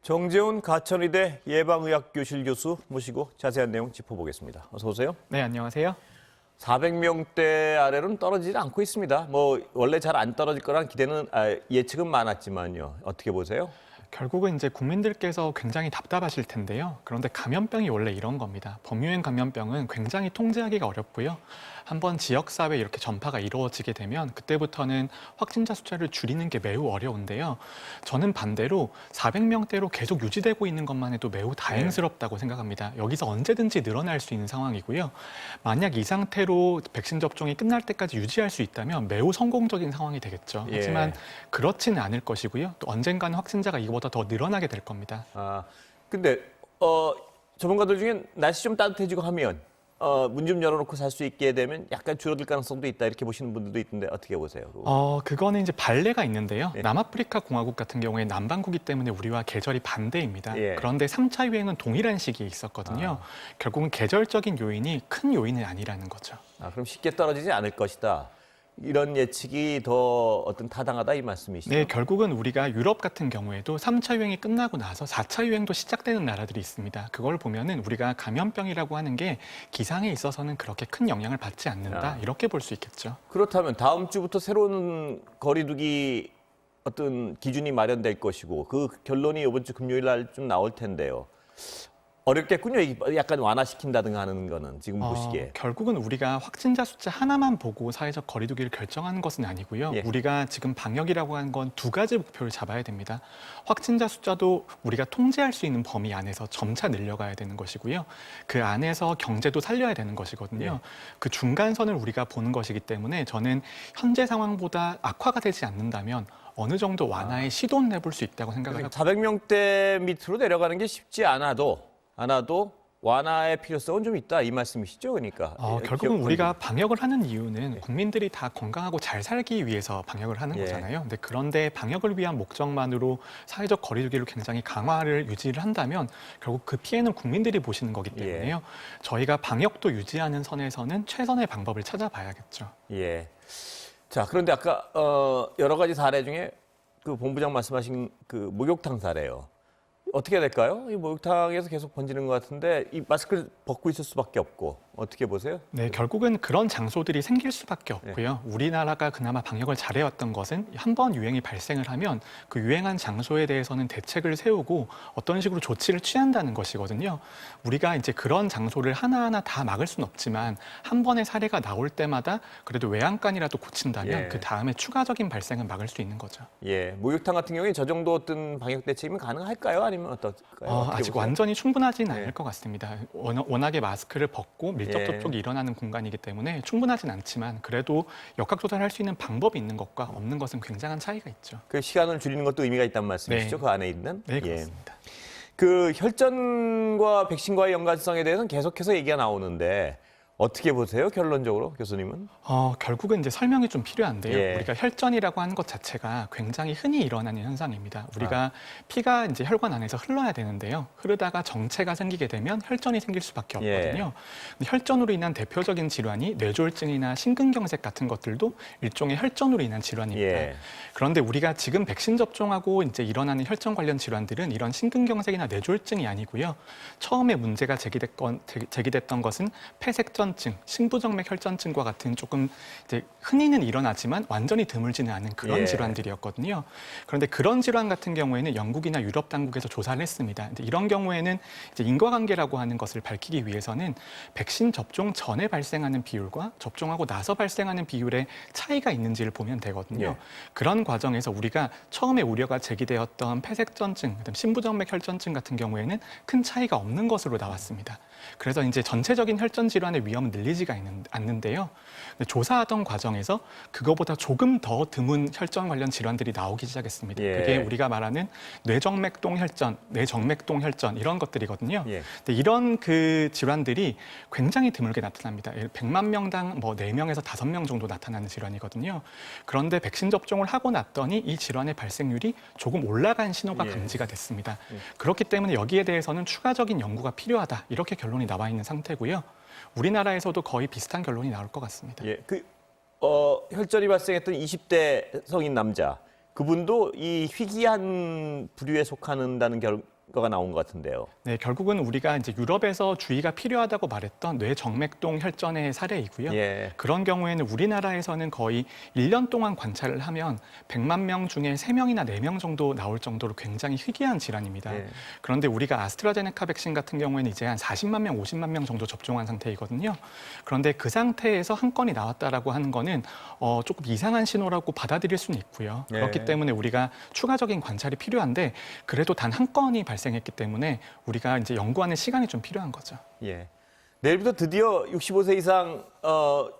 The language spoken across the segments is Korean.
정재훈 가천의대 예방의학교실 교수 모시고 자세한 내용 짚어보겠습니다. 어서 오세요. 네, 안녕하세요. 400명대 아래로는 떨어지지 않고 있습니다. 원래 잘 안 떨어질 거란 예측은 많았지만요. 어떻게 보세요? 결국은 이제 국민들께서 굉장히 답답하실 텐데요. 그런데 감염병이 원래 이런 겁니다. 범유행 감염병은 굉장히 통제하기가 어렵고요. 한번 지역사회에 이렇게 전파가 이루어지게 되면 그때부터는 확진자 숫자를 줄이는 게 매우 어려운데요. 저는 반대로 400명대로 계속 유지되고 있는 것만 해도 매우 다행스럽다고 생각합니다. 여기서 언제든지 늘어날 수 있는 상황이고요. 만약 이 상태로 백신 접종이 끝날 때까지 유지할 수 있다면 매우 성공적인 상황이 되겠죠. 하지만 그렇지는 않을 것이고요. 또 언젠가는 확진자가 이거보다 더 늘어나게 될 겁니다. 근데 전문가들 중엔 날씨 좀 따뜻해지고 하면 문 좀 열어놓고 살 수 있게 되면 약간 줄어들 가능성도 있다 이렇게 보시는 분들도 있던데 어떻게 보세요? 그거는 이제 반례가 있는데요. 남아프리카 공화국 같은 경우에 남반구기 때문에 우리와 계절이 반대입니다. 그런데 3차 유행은 동일한 시기에 있었거든요. 결국은 계절적인 요인이 큰 요인은 아니라는 거죠. 그럼 쉽게 떨어지지 않을 것이다. 이런 예측이 더 타당하다 이 말씀이시죠? 네, 결국은 우리가 유럽 같은 경우에도 3차 유행이 끝나고 나서 4차 유행도 시작되는 나라들이 있습니다. 그걸 보면은 우리가 감염병이라고 하는 게 기상에 있어서는 그렇게 큰 영향을 받지 않는다. 이렇게 볼 수 있겠죠. 그렇다면 다음 주부터 새로운 거리두기 기준이 마련될 것이고 그 결론이 이번 주 금요일 날 좀 나올 텐데요. 어렵겠군요. 약간 완화시킨다든가 하는 거는 지금 보시기에. 결국은 우리가 확진자 숫자 하나만 보고 사회적 거리두기를 결정하는 것은 아니고요. 우리가 지금 방역이라고 하는 건 두 가지 목표를 잡아야 됩니다. 확진자 숫자도 우리가 통제할 수 있는 범위 안에서 점차 늘려가야 되는 것이고요. 그 안에서 경제도 살려야 되는 것이거든요. 그 중간선을 우리가 보는 것이기 때문에 저는 현재 상황보다 악화가 되지 않는다면 어느 정도 완화의 시도는 해볼 수 있다고 생각을 합니다. 400명대 밑으로 내려가는 게 쉽지 않아도 완화의 필요성은 좀 있다 이 말씀이시죠? 그러니까 결국은 우리가 방역을 하는 이유는 국민들이 다 건강하고 잘 살기 위해서 방역을 하는 거잖아요. 그런데 방역을 위한 목적만으로 사회적 거리두기를 굉장히 강화를 유지를 한다면 결국 그 피해는 국민들이 보시는 거기 때문에요. 저희가 방역도 유지하는 선에서는 최선의 방법을 찾아봐야겠죠. 자, 그런데 아까 여러 가지 사례 중에 그 본부장 말씀하신 그 목욕탕 사례요. 어떻게 해야 될까요? 이 목욕탕에서 계속 번지는 것 같은데 이 마스크를 벗고 있을 수밖에 없고 어떻게 보세요? 네, 결국은 그런 장소들이 생길 수밖에 없고요. 우리나라가 그나마 방역을 잘해왔던 것은 한 번 유행이 발생을 하면 그 유행한 장소에 대해서는 대책을 세우고 어떤 식으로 조치를 취한다는 것이거든요. 우리가 이제 그런 장소를 하나하나 다 막을 수는 없지만 한 번의 사례가 나올 때마다 그래도 외양간이라도 고친다면 그 다음에 추가적인 발생은 막을 수 있는 거죠. 목욕탕 같은 경우에 저 정도 방역 대책이면 가능할까요? 아니면 어떨까요? 아직 완전히 충분하지는 않을 것 같습니다. 워낙에 마스크를 벗고 밀접 접촉이 일어나는 공간이기 때문에 충분하진 않지만 그래도 역학 조절할 수 있는 방법이 있는 것과 없는 것은 굉장한 차이가 있죠. 그 시간을 줄이는 것도 의미가 있다는 말씀이시죠? 그 안에 있는? 네, 그렇습니다. 그 혈전과 백신과의 연관성에 대해서는 계속해서 얘기가 나오는데 어떻게 보세요? 결론적으로 교수님은? 결국은 이제 설명이 좀 필요한데요. 우리가 혈전이라고 하는 것 자체가 굉장히 흔히 일어나는 현상입니다. 우리가 피가 이제 혈관 안에서 흘러야 되는데요. 흐르다가 정체가 생기게 되면 혈전이 생길 수밖에 없거든요. 근데 혈전으로 인한 대표적인 질환이 뇌졸중이나 심근경색 같은 것들도 일종의 혈전으로 인한 질환입니다. 그런데 우리가 지금 백신 접종하고 이제 일어나는 혈전 관련 질환들은 이런 심근경색이나 뇌졸중이 아니고요. 처음에 문제가 제기됐던 것은 폐색전 심부정맥 혈전증과 같은 조금 이제 흔히는 일어나지만 완전히 드물지는 않은 그런 질환들이었거든요. 그런데 그런 질환 같은 경우에는 영국이나 유럽 당국에서 조사를 했습니다. 근데 이런 경우에는 이제 인과관계라고 하는 것을 밝히기 위해서는 백신 접종 전에 발생하는 비율과 접종하고 나서 발생하는 비율에 차이가 있는지를 보면 되거든요. 그런 과정에서 우리가 처음에 우려가 제기되었던 폐색전증, 심부정맥 혈전증 같은 경우에는 큰 차이가 없는 것으로 나왔습니다. 그래서 이제 전체적인 혈전 질환의 위험은 늘리지가 않는데요. 조사하던 과정에서 그거보다 조금 더 드문 혈전 관련 질환들이 나오기 시작했습니다. 그게 우리가 말하는 뇌정맥동 혈전, 뇌정맥동 혈전 이런 것들이거든요. 근데 이런 그 질환들이 굉장히 드물게 나타납니다. 100만 명당 4명에서 5명 정도 나타나는 질환이거든요. 그런데 백신 접종을 하고 났더니 이 질환의 발생률이 조금 올라간 신호가 감지가 됐습니다. 그렇기 때문에 여기에 대해서는 추가적인 연구가 필요하다. 이렇게 결론이 나와 있는 상태고요. 우리나라에서도 거의 비슷한 결론이 나올 것 같습니다. 혈전이 발생했던 20대 성인 남자, 그분도 이 희귀한 부류에 속한다는 결과가 나온 것 같은데요. 네, 결국은 우리가 이제 유럽에서 주의가 필요하다고 말했던 뇌정맥동 혈전의 사례이고요. 예. 그런 경우에는 우리나라에서는 거의 1년 동안 관찰을 하면 100만 명 중에 3명이나 4명 정도 나올 정도로 굉장히 희귀한 질환입니다. 예. 그런데 우리가 아스트라제네카 백신 같은 경우에는 이제 한 40만 명, 50만 명 정도 접종한 상태이거든요. 그런데 그 상태에서 한 건이 나왔다라고 하는 거는 조금 이상한 신호라고 받아들일 수는 있고요. 예. 그렇기 때문에 우리가 추가적인 관찰이 필요한데 그래도 단 한 건이 발생했기 때문에 우리가 이제 연구하는 시간이 좀 필요한 거죠. 예. 내일부터 드디어 65세 이상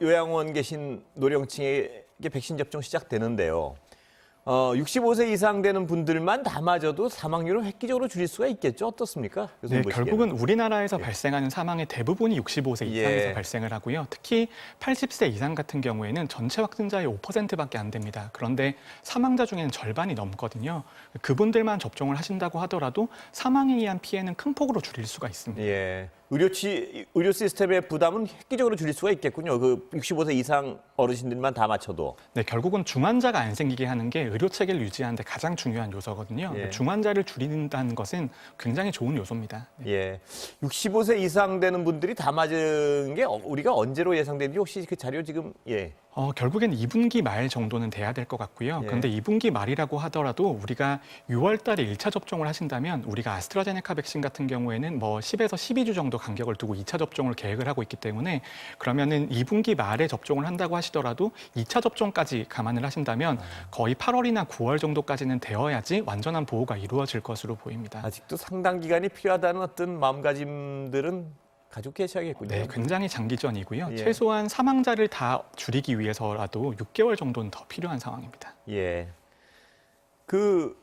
요양원 계신 노령층에게 백신 접종 시작되는데요. 65세 이상 되는 분들만 다 맞아도 사망률을 획기적으로 줄일 수가 있겠죠? 어떻습니까? 네, 결국은 우리나라에서 예. 발생하는 사망의 대부분이 65세 이상에서 예. 발생을 하고요. 특히 80세 이상 같은 경우에는 전체 확진자의 5%밖에 안 됩니다. 그런데 사망자 중에는 절반이 넘거든요. 그분들만 접종을 하신다고 하더라도 사망에 의한 피해는 큰 폭으로 줄일 수가 있습니다. 예. 의료 시스템의 부담은 획기적으로 줄일 수가 있겠군요. 그 65세 이상 어르신들만 다 맞춰도. 네, 결국은 중환자가 안 생기게 하는 게 의료 체계를 유지하는 데 가장 중요한 요소거든요. 예. 중환자를 줄인다는 것은 굉장히 좋은 요소입니다. 네. 예. 65세 이상 되는 분들이 다 맞은 게 우리가 언제로 예상되는지 혹시 그 자료 지금 예. 결국엔 2분기 말 정도는 돼야 될 것 같고요. 예. 그런데 2분기 말이라고 하더라도 우리가 6월 달에 1차 접종을 하신다면 우리가 아스트라제네카 백신 같은 경우에는 뭐 10에서 12주 정도 간격을 두고 2차 접종을 계획을 하고 있기 때문에 그러면은 2분기 말에 접종을 한다고 하시더라도 2차 접종까지 감안을 하신다면 거의 8월이나 9월 정도까지는 되어야지 완전한 보호가 이루어질 것으로 보입니다. 아직도 상당 기간이 필요하다는 어떤 마음가짐들은 가지고 계셔야겠군요. 네, 굉장히 장기전이고요. 예. 최소한 사망자를 다 줄이기 위해서라도 6개월 정도는 더 필요한 상황입니다. 예. 그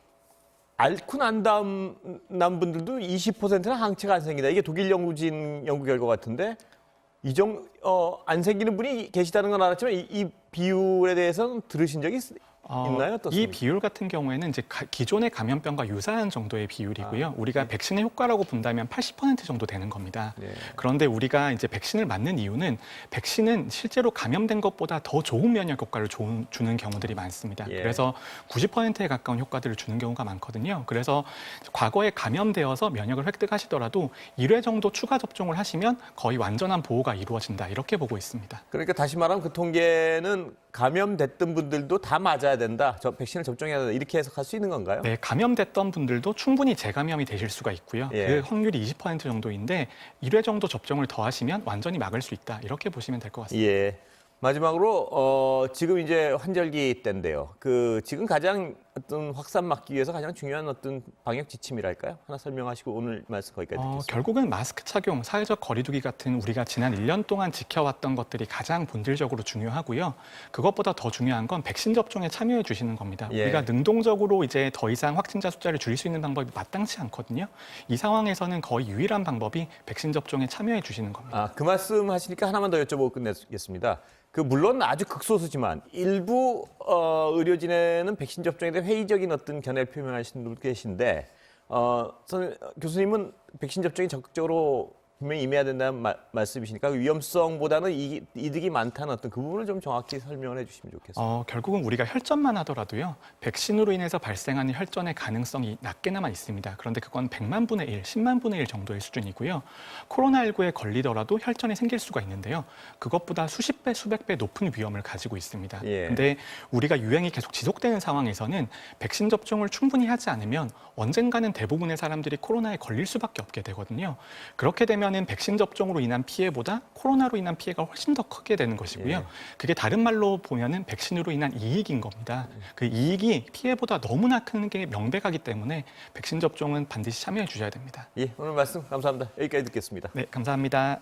앓고 난 다음 난 분들도 20%는 항체가 안 생긴다. 이게 독일 연구진 연구 결과 같은데 안 생기는 분이 계시다는 건 알았지만 이 비율에 대해서는 들으신 적이 있나요? 어떻습니까? 이 비율 같은 경우에는 이제 기존의 감염병과 유사한 정도의 비율이고요. 우리가 백신의 효과라고 본다면 80% 정도 되는 겁니다. 네. 그런데 우리가 이제 백신을 맞는 이유는 백신은 실제로 감염된 것보다 더 좋은 면역 효과를 주는 경우들이 많습니다. 예. 그래서 90%에 가까운 효과들을 주는 경우가 많거든요. 그래서 과거에 감염되어서 면역을 획득하시더라도 1회 정도 추가 접종을 하시면 거의 완전한 보호가 이루어진다. 이렇게 보고 있습니다. 그러니까 다시 말하면 그 통계는 감염됐던 분들도 다 맞아야 된다. 백신을 접종해야 된다. 이렇게 해석할 수 있는 건가요? 네, 감염됐던 분들도 충분히 재감염이 되실 수가 있고요. 예. 그 확률이 20% 정도인데 1회 정도 접종을 더 하시면 완전히 막을 수 있다. 이렇게 보시면 될 것 같습니다. 예. 마지막으로 지금 이제 환절기 때인데요. 지금 가장 어떤 확산 막기 위해서 가장 중요한 어떤 방역 지침이랄까요? 하나 설명하시고 오늘 말씀 거기까지 듣겠습니다. 결국은 마스크 착용, 사회적 거리두기 같은 우리가 지난 1년 동안 지켜왔던 것들이 가장 본질적으로 중요하고요. 그것보다 더 중요한 건 백신 접종에 참여해 주시는 겁니다. 예. 우리가 능동적으로 이제 더 이상 확진자 숫자를 줄일 수 있는 방법이 마땅치 않거든요. 이 상황에서는 거의 유일한 방법이 백신 접종에 참여해 주시는 겁니다. 그 말씀 하시니까 하나만 더 여쭤보고 끝내겠습니다. 물론 아주 극소수지만 일부 의료진에는 백신 접종에 대해 회의적인 어떤 견해를 표명하시는 분도 계신데 교수님은 백신 접종이 적극적으로 분명히 임해야 된다는 말씀이시니까 위험성보다는 이득이 많다는 어떤 그 부분을 좀 정확히 설명을 해주시면 좋겠습니다. 결국은 우리가 혈전만 하더라도요. 백신으로 인해서 발생하는 혈전의 가능성이 낮게나마 있습니다. 그런데 그건 100만 분의 1, 10만 분의 1 정도의 수준이고요. 코로나19에 걸리더라도 혈전이 생길 수가 있는데요. 그것보다 수십 배, 수백 배 높은 위험을 가지고 있습니다. 그런데 예. 우리가 유행이 계속 지속되는 상황에서는 백신 접종을 충분히 하지 않으면 언젠가는 대부분의 사람들이 코로나에 걸릴 수밖에 없게 되거든요. 그렇게 되면은 백신 접종으로 인한 피해보다 코로나로 인한 피해가 훨씬 더 크게 되는 것이고요. 예. 그게 다른 말로 보면은 백신으로 인한 이익인 겁니다. 그 이익이 피해보다 너무나 큰 게 명백하기 때문에 백신 접종은 반드시 참여해 주셔야 됩니다. 예, 오늘 말씀 감사합니다. 여기까지 듣겠습니다. 네, 감사합니다.